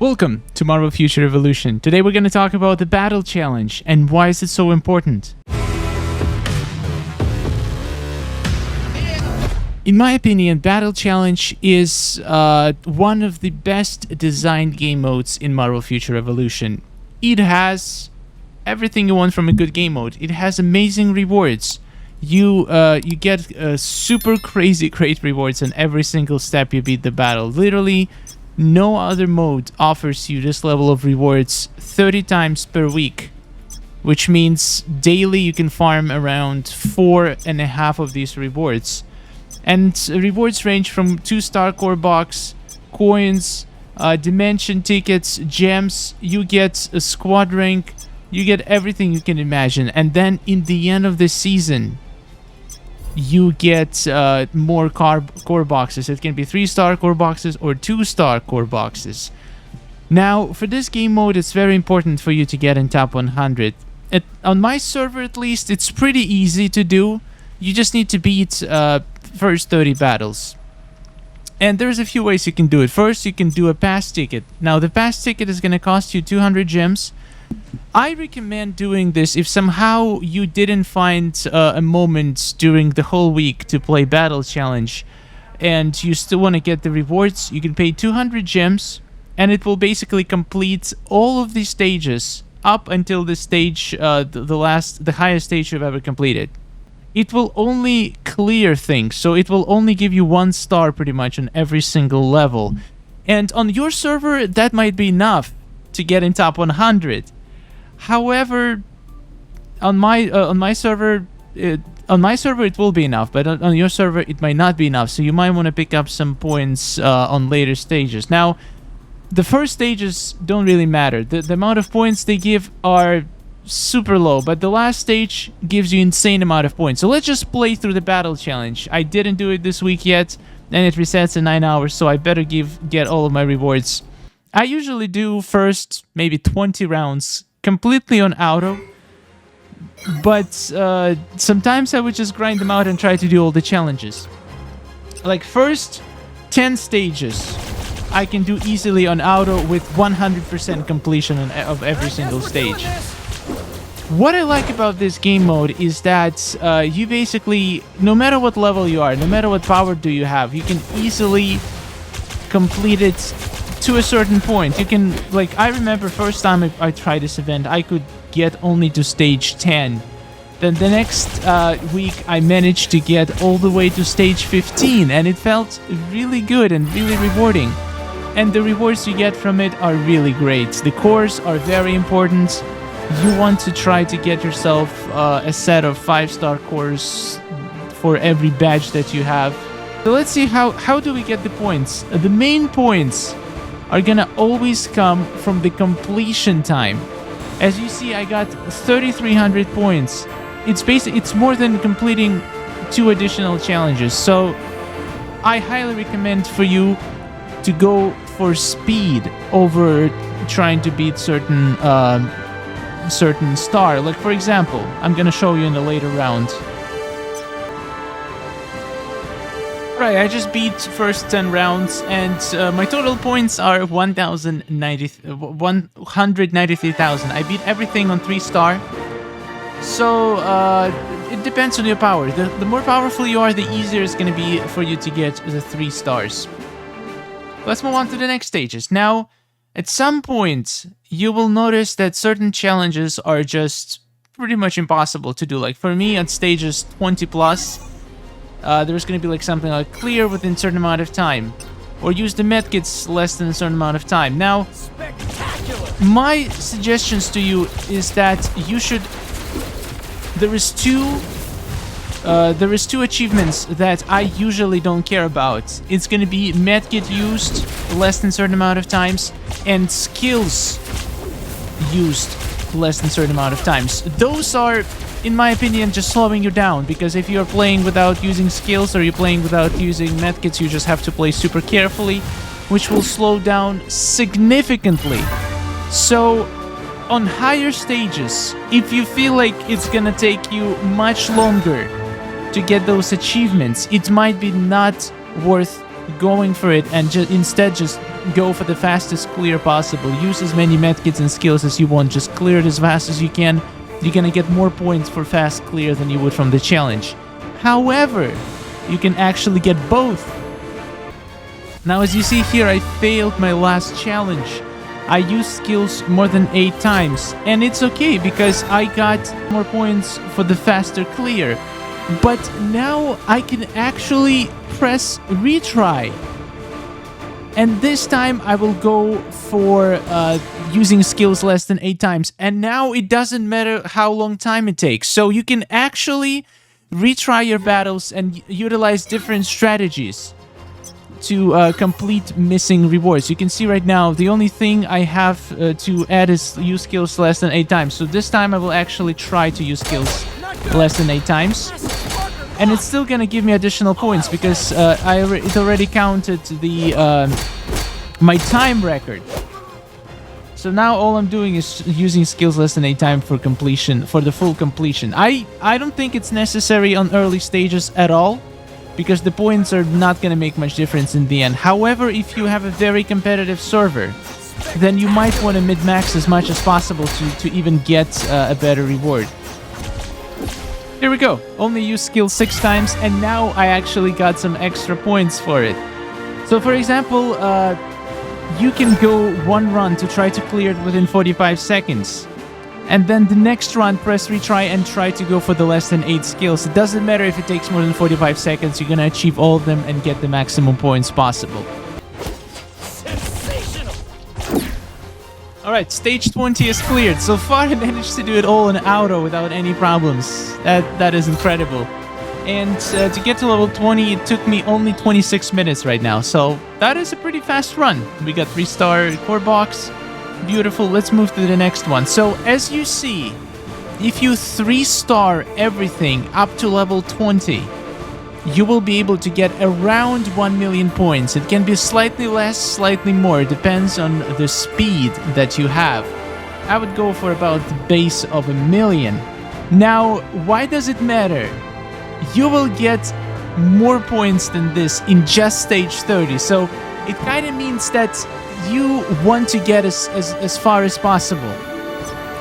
Welcome to Marvel Future Revolution. Today we're going to talk about the Battle Challenge and why is it so important. In my opinion, Battle Challenge is one of the best designed game modes in Marvel Future Revolution. It has everything you want from a good game mode. It has amazing rewards. You get super crazy great rewards on every single step you beat the battle. Literally, no other mode offers you this level of rewards 30 times per week, which means daily you can farm around 4.5 of these rewards. And rewards range from 2-star core box, coins, dimension tickets, gems. You get a squad rank, you get everything you can imagine. And then in the end of the season, you get more core boxes. It can be 3-star core boxes or 2-star core boxes. Now, for this game mode, it's very important for you to get in top 100. On my server, at least, it's pretty easy to do. You just need to beat first 30 battles. And there's a few ways you can do it. First, you can do a pass ticket. Now, the pass ticket is going to cost you 200 gems. I recommend doing this if somehow you didn't find a moment during the whole week to play Battle Challenge and you still want to get the rewards. You can pay 200 gems and it will basically complete all of these stages up until the stage, the highest stage you've ever completed. It will only clear things, so it will only give you 1 star pretty much on every single level. And on your server, that might be enough to get in top 100. However, on my server it will be enough, but on your server it might not be enough. So you might want to pick up some points on later stages. Now, the first stages don't really matter. The amount of points they give are super low, but the last stage gives you insane amount of points. So let's just play through the Battle Challenge. I didn't do it this week yet, and it resets in 9 hours, so I better get all of my rewards. I usually do first maybe 20 rounds completely on auto, but sometimes I would just grind them out and try to do all the challenges. Like first 10 stages I can do easily on auto with 100% completion of every single stage. What I like about this game mode is that you basically, no matter what level you are, no matter what power do you have, you can easily complete it to a certain point. You can, like, I remember first time I tried this event, I could get only to stage 10. Then the next week, I managed to get all the way to stage 15, and it felt really good and really rewarding. And the rewards you get from it are really great. The cores are very important. You want to try to get yourself a set of 5-star cores for every badge that you have. So let's see how do we get the points. The main points are gonna always come from the completion time. As you see, I got 3,300 points. It's more than completing 2 additional challenges. So I highly recommend for you to go for speed over trying to beat certain star. Like for example, I'm gonna show you in a later round. Right, I just beat first 10 rounds and my total points are 193,000. I beat everything on 3-star. So it depends on your power. The more powerful you are, the easier it's going to be for you to get the 3 stars. Let's move on to the next stages. Now, at some point, you will notice that certain challenges are just pretty much impossible to do. Like for me, at stages 20 plus, there's going to be like something like clear within a certain amount of time, or use the medkits less than a certain amount of time. Now, my suggestions to you is that you should. There is two achievements that I usually don't care about. It's going to be medkit used less than a certain amount of times and skills used less than a certain amount of times. Those are, in my opinion, just slowing you down, because if you're playing without using skills or you're playing without using medkits, you just have to play super carefully, which will slow down significantly. So on higher stages, if you feel like it's gonna take you much longer to get those achievements, it might be not worth going for it and instead just go for the fastest clear possible. Use as many medkits and skills as you want. Just clear it as fast as you can. You're gonna get more points for fast clear than you would from the challenge. However, you can actually get both. Now, as you see here, I failed my last challenge. I used skills more than 8 times, and it's okay because I got more points for the faster clear. But now I can actually press retry. And this time I will go for using skills less than 8 times. And now it doesn't matter how long time it takes. So you can actually retry your battles and utilize different strategies to complete missing rewards. You can see right now the only thing I have to add is use skills less than 8 times. So this time I will actually try to use skills less than 8 times. And it's still gonna give me additional points because it already counted the my time record. So now all I'm doing is using skills less than 8 times for completion, for the full completion. I don't think it's necessary on early stages at all, because the points are not going to make much difference in the end. However, if you have a very competitive server, then you might want to min-max as much as possible to even get a better reward. Here we go. Only use skill 6 times, and now I actually got some extra points for it. So for example, you can go one run to try to clear it within 45 seconds. And then the next run, press retry and try to go for the less than 8 skills. It doesn't matter if it takes more than 45 seconds, you're gonna achieve all of them and get the maximum points possible. Sensational! Alright, stage 20 is cleared. So far I managed to do it all in auto without any problems. That is incredible. And to get to level 20, it took me only 26 minutes right now. So that is a pretty fast run. We got 3-star core box. Beautiful. Let's move to the next one. So as you see, if you 3-star everything up to level 20, you will be able to get around 1 million points. It can be slightly less, slightly more. It depends on the speed that you have. I would go for about the base of 1 million. Now, why does it matter? You will get more points than this in just stage 30. So it kind of means that you want to get as far as possible.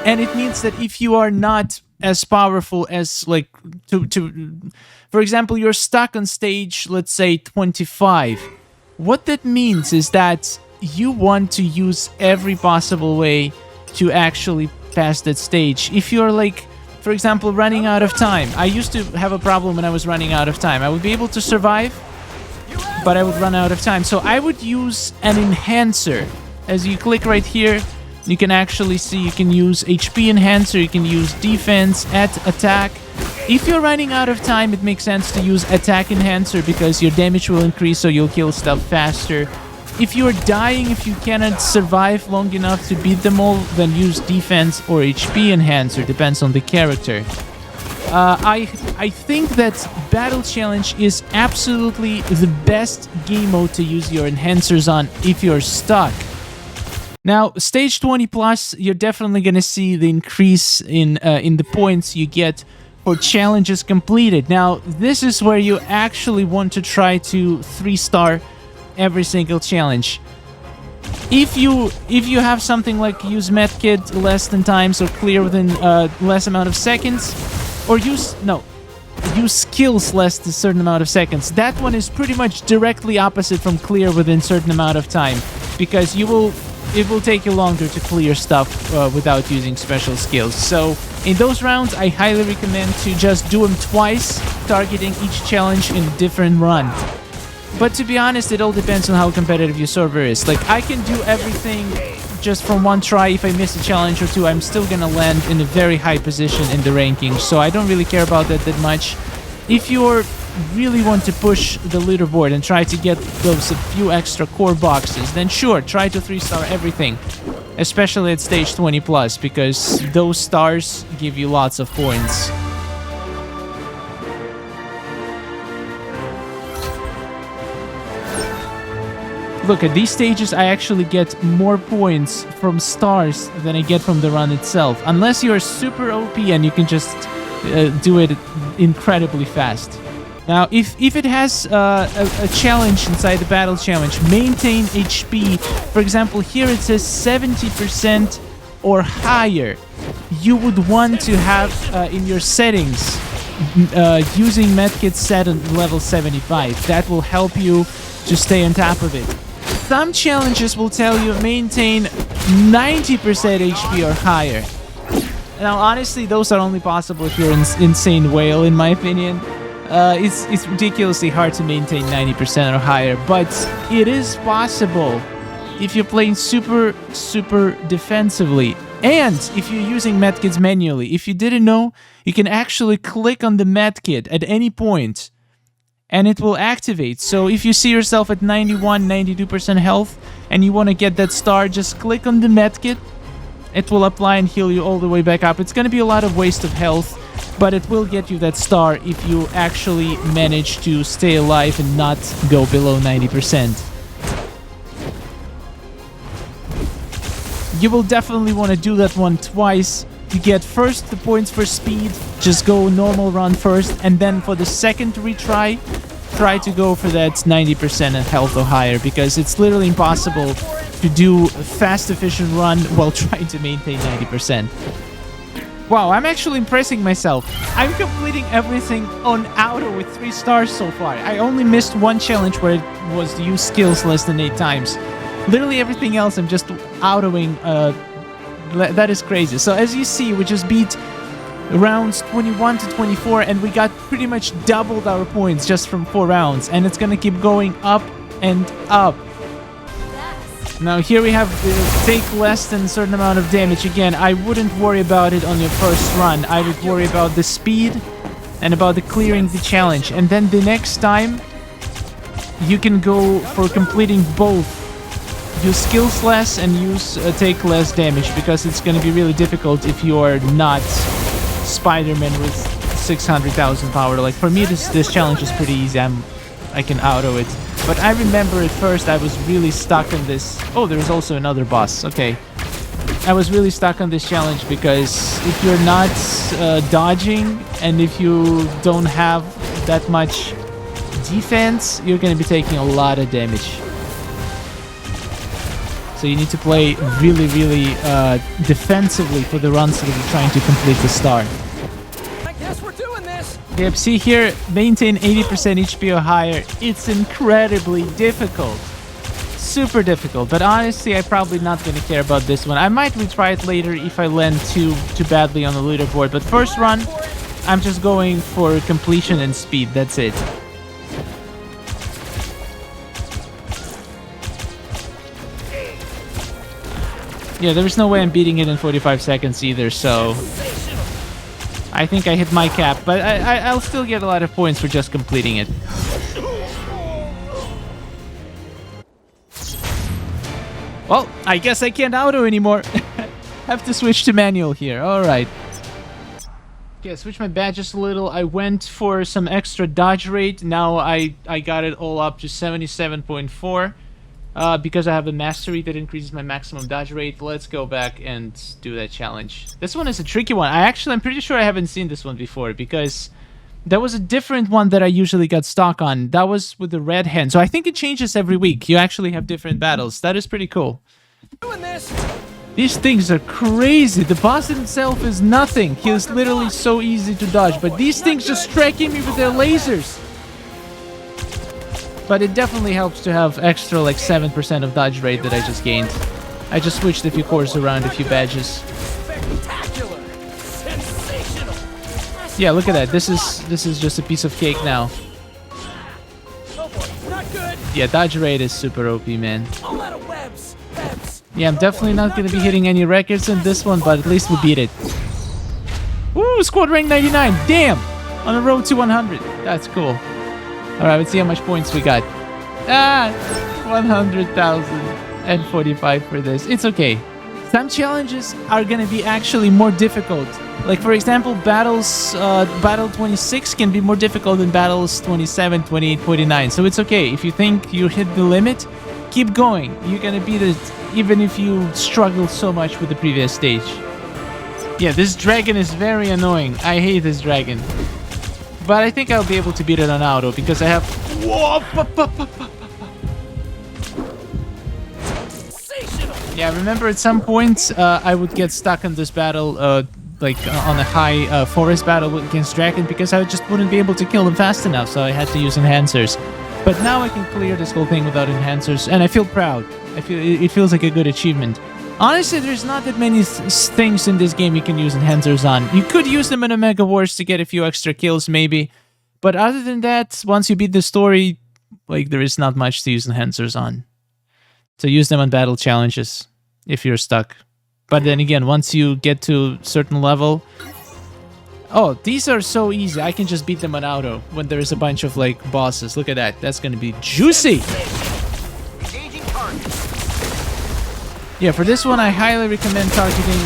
And it means that if you are not as powerful as, like, for example, you're stuck on stage, let's say, 25. What that means is that you want to use every possible way to actually pass that stage. If you're, like, for example, running out of time. I used to have a problem when I was running out of time. I would be able to survive, but I would run out of time. So I would use an enhancer. As you click right here, you can actually see you can use HP enhancer, you can use defense, attack. If you're running out of time, it makes sense to use attack enhancer because your damage will increase, so you'll kill stuff faster. If you're dying, if you cannot survive long enough to beat them all, then use defense or HP enhancer, depends on the character. I think that Battle Challenge is absolutely the best game mode to use your enhancers on if you're stuck. Now, stage 20 plus, you're definitely gonna see the increase in the points you get for challenges completed. Now, this is where you actually want to try to 3-star every single challenge. If you have something like use medkit less than times or clear within less amount of seconds, or use skills less than a certain amount of seconds, that one is pretty much directly opposite from clear within certain amount of time, because it will take you longer to clear stuff without using special skills. So in those rounds, I highly recommend to just do them twice, targeting each challenge in a different run. But to be honest, it all depends on how competitive your server is. Like, I can do everything just from one try. If I miss a challenge or two, I'm still gonna land in a very high position in the rankings, so I don't really care about that much. If you really want to push the leaderboard and try to get those a few extra core boxes, then sure, try to 3-star everything, especially at stage 20 plus, because those stars give you lots of points. Look, at these stages, I actually get more points from stars than I get from the run itself. Unless you're super OP and you can just do it incredibly fast. Now, if it has a challenge inside the battle challenge, maintain HP. For example, here it says 70% or higher. You would want to have in your settings using medkit set on level 75. That will help you to stay on top of it. Some challenges will tell you maintain 90% HP or higher. Now, honestly, those are only possible if you're an insane whale, in my opinion. It's ridiculously hard to maintain 90% or higher, but it is possible if you're playing super defensively. And if you're using medkits manually. If you didn't know, you can actually click on the medkit at any point and it will activate. So if you see yourself at 91, 92% health and you want to get that star, just click on the medkit. It will apply and heal you all the way back up. It's going to be a lot of waste of health, but it will get you that star if you actually manage to stay alive and not go below 90%. You will definitely want to do that one twice. You get first the points for speed, just go normal run first, and then for the second retry, try to go for that 90% of health or higher, because it's literally impossible to do a fast, efficient run while trying to maintain 90%. Wow, I'm actually impressing myself. I'm completing everything on auto with 3 stars so far. I only missed one challenge where it was to use skills less than 8 times. Literally everything else I'm just autoing. That is crazy. So as you see, we just beat rounds 21 to 24 and we got pretty much doubled our points just from 4 rounds. And it's gonna keep going up and up. Now here we have take less than a certain amount of damage. Again, I wouldn't worry about it on your first run. I would worry about the speed and about the clearing the challenge. And then the next time, you can go for completing both. Use skills less and use take less damage, because it's going to be really difficult if you are not Spider-Man with 600,000 power. Like for me, this challenge is pretty easy. I can auto it. But I remember at first I was really stuck on this. Oh, there's also another boss. Okay. I was really stuck on this challenge because if you're not dodging and if you don't have that much defense, you're going to be taking a lot of damage. So you need to play really defensively for the runs that you're trying to complete the star. I guess we're doing this. Yep, see here, maintain 80% HP or higher. It's incredibly difficult. Super difficult. But honestly, I'm probably not going to care about this one. I might retry it later if I land too badly on the leaderboard. But first run, I'm just going for completion and speed. That's it. Yeah, there's no way I'm beating it in 45 seconds either, so I think I hit my cap, but I'll still get a lot of points for just completing it. Well, I guess I can't auto anymore. Have to switch to manual here. All right. Okay, switch my badges a little. I went for some extra dodge rate. Now I got it all up to 77.4. Because I have a mastery that increases my maximum dodge rate. Let's go back and do that challenge. This one is a tricky one. I'm pretty sure I haven't seen this one before, because there was a different one that I usually got stuck on. That was with the red hand. So I think it changes every week. You actually have different battles. That is pretty cool. Doing this. These things are crazy. The boss himself is nothing. He is literally so easy to dodge. But these things just striking me with their lasers. But it definitely helps to have extra like 7% of dodge rate that I just gained. I just switched a few cores around, a few badges. Spectacular. Sensational. Yeah, look at that. This is just a piece of cake now. Oh boy, not good. Yeah, dodge rate is super OP, man. All out of webs. Yeah, I'm definitely not going to be hitting any records in this one, but at least we beat it. Woo, squad rank 99. Damn! On the road to 100. That's cool. Alright, let's see how much points we got. 100,045 for this. It's okay. Some challenges are gonna be actually more difficult. Like, for example, Battle 26 can be more difficult than Battles 27, 28, 29. So it's okay. If you think you hit the limit, keep going. You're gonna beat it even if you struggle so much with the previous stage. Yeah, this dragon is very annoying. I hate this dragon. But I think I'll be able to beat it on auto because I have... Whoa! Sensational. Yeah, remember at some point I would get stuck in this battle, like on a high forest battle against dragon because I just wouldn't be able to kill them fast enough, so I had to use enhancers. But now I can clear this whole thing without enhancers, and I feel proud. It feels like a good achievement. Honestly, there's not that many things in this game you can use enhancers on. You could use them in a Mega Wars to get a few extra kills, maybe. But other than that, once you beat the story, like, there is not much to use enhancers on. So use them on battle challenges if you're stuck. But then again, once you get to a certain level... Oh, these are so easy. I can just beat them on auto when there is a bunch of, like, bosses. Look at that. That's gonna be juicy! Yeah, for this one, I highly recommend targeting,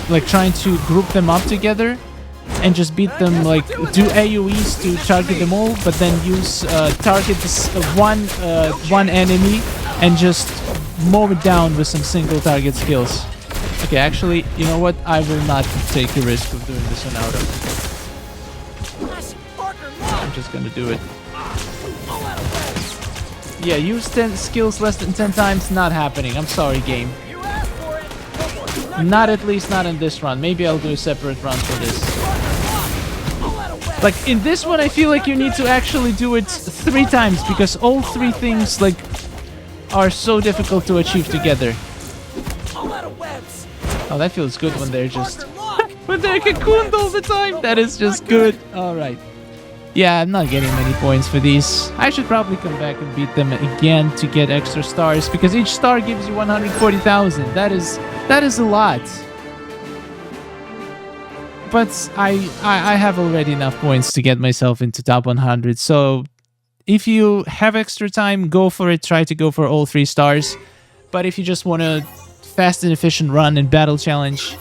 like, trying to group them up together and just beat them, like, do AoEs to target them all, but then use, target this one enemy and just mow it down with some single target skills. Okay, actually, you know what? I will not take the risk of doing this on auto. I'm just gonna do it. Yeah, use 10 skills less than 10 times, not happening. I'm sorry, game. Not at least not in this run. Maybe I'll do a separate run for this. Like, in this one, I feel like you need to actually do it 3 times because all 3 things, like, are so difficult to achieve together. Oh, that feels good when they're just... when they're cocooned all the time! That is just good. Alright. Yeah, I'm not getting many points for these. I should probably come back and beat them again to get extra stars, because each star gives you 140,000. That is a lot. But I have already enough points to get myself into top 100, so if you have extra time, go for it. Try to go for all 3 stars. But if you just want a fast and efficient run and battle challenge,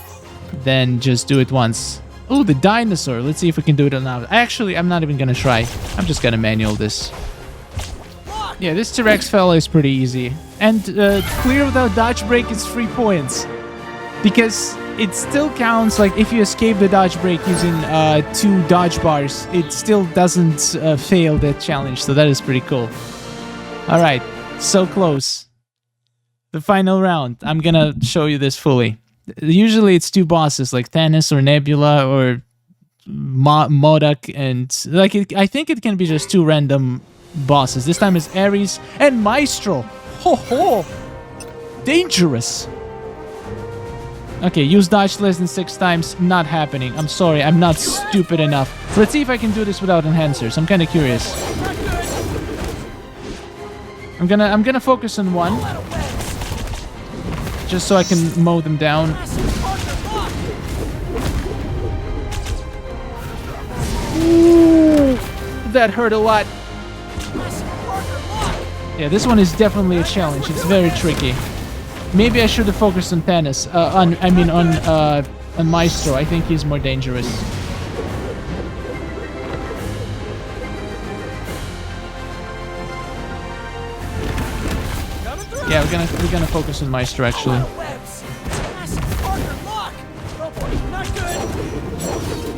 then just do it once. Oh, the dinosaur. Let's see if we can do it or not. Actually, I'm not even gonna try. I'm just gonna manual this. Yeah, this T-Rex fella is pretty easy. And clear without dodge break is 3 points. Because it still counts, like, if you escape the dodge break using 2 dodge bars, it still doesn't fail that challenge, so that is pretty cool. Alright, so close. The final round. I'm gonna show you this fully. Usually it's 2 bosses, like Thanos or Nebula or Modok, and like I think it can be just 2 random bosses. This time it's Ares and Maestro. Ho ho! Dangerous! Okay, use dodge less than 6 times. Not happening. I'm sorry, I'm not stupid enough. Let's see if I can do this without enhancers. I'm kind of curious. I'm gonna focus on one, just so I can mow them down. Ooh, that hurt a lot. Yeah, this one is definitely a challenge. It's very tricky. Maybe I should have focused on Thanos. On Maestro. I think he's more dangerous. Yeah, we're gonna focus on Maestro actually.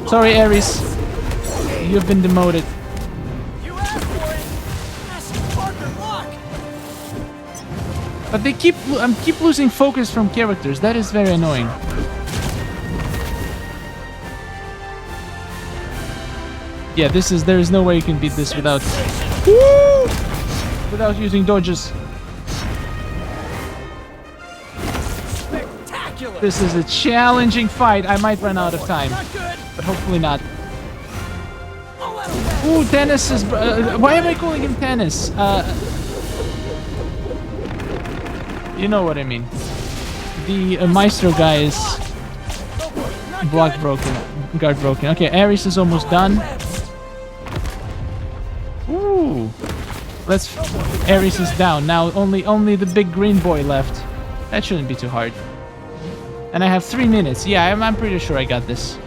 Sorry, Ares. You've been demoted. But they keep losing focus from characters. That is very annoying. Yeah, there is no way you can beat this without using dodges. This is a challenging fight. I might run out of time, but hopefully not. Ooh, Thanos is... why am I calling him Thanos? You know what I mean. The Maestro guy is... block broken. Guard broken. Okay, Ares is almost done. Ooh. Ares is down. Now only the big green boy left. That shouldn't be too hard. And I have 3 minutes. Yeah, I'm pretty sure I got this.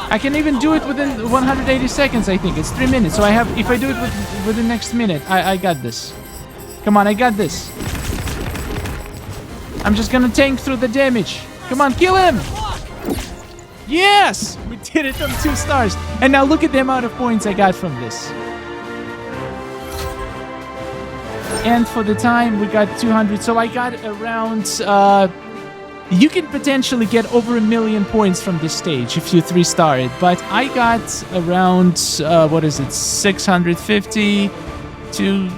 I can even do it within 180 seconds, I think. It's 3 minutes. So if I do it within the next minute, I got this. Come on, I got this. I'm just gonna tank through the damage. Come on, kill him! Yes! We did it on 2 stars. And now look at the amount of points I got from this. And for the time, we got 200. So I got around... you can potentially get over 1 million points from this stage if you 3-star it. But I got around, 650 to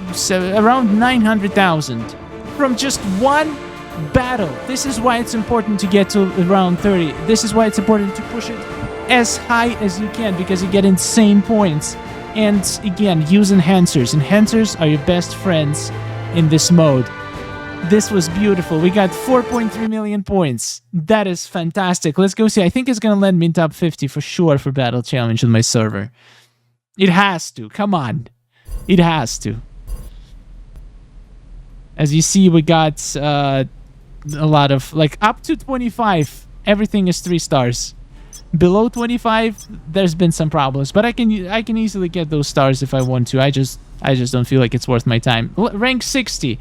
around 900,000 from just one battle. This is why it's important to get to around 30. This is why it's important to push it as high as you can, because you get insane points. And again, use enhancers. Enhancers are your best friends in this mode. This was beautiful. We got 4.3 million points. That is fantastic. Let's go see. I think it's going to land me in top 50 for sure for Battle Challenge on my server. It has to. Come on. It has to. As you see, we got a lot of, like, up to 25, everything is 3 stars. Below 25, there's been some problems, but I can easily get those stars if I want to. I just don't feel like it's worth my time. Rank 60.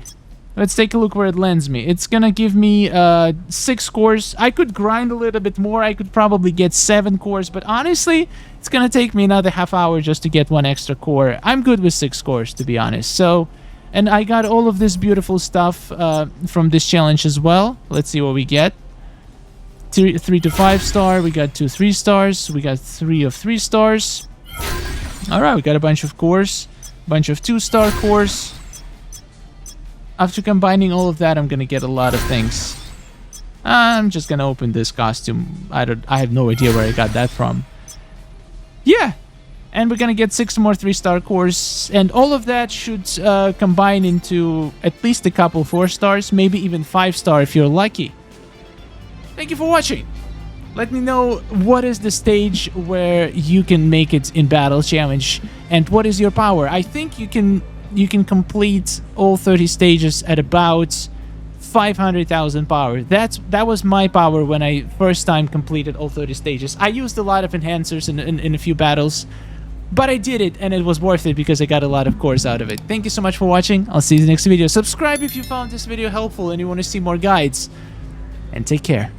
Let's take a look where it lands me. It's gonna give me 6 cores. I could grind a little bit more. I could probably get 7 cores, but honestly, it's gonna take me another half hour just to get 1 extra core. I'm good with 6 cores, to be honest. So, and I got all of this beautiful stuff from this challenge as well. Let's see what we get. 3 to 5 star. We got 2 3 stars. We got 3 of 3 stars. All right, we got a bunch of cores, bunch of 2-star cores. After combining all of that, I'm gonna get a lot of things. I'm just gonna open this costume. I have no idea where I got that from. Yeah, and we're gonna get 6 more 3-star cores, and all of that should combine into at least a couple 4 stars, maybe even 5-star if you're lucky. Thank you for watching. Let me know what is the stage where you can make it in Battle Challenge, and what is your power. I think you can complete all 30 stages at about 500,000 power. That was my power when I first time completed all 30 stages. I used a lot of enhancers in a few battles, but I did it, and it was worth it because I got a lot of cores out of it. Thank you so much for watching. I'll see you in the next video. Subscribe if you found this video helpful and you want to see more guides. And take care.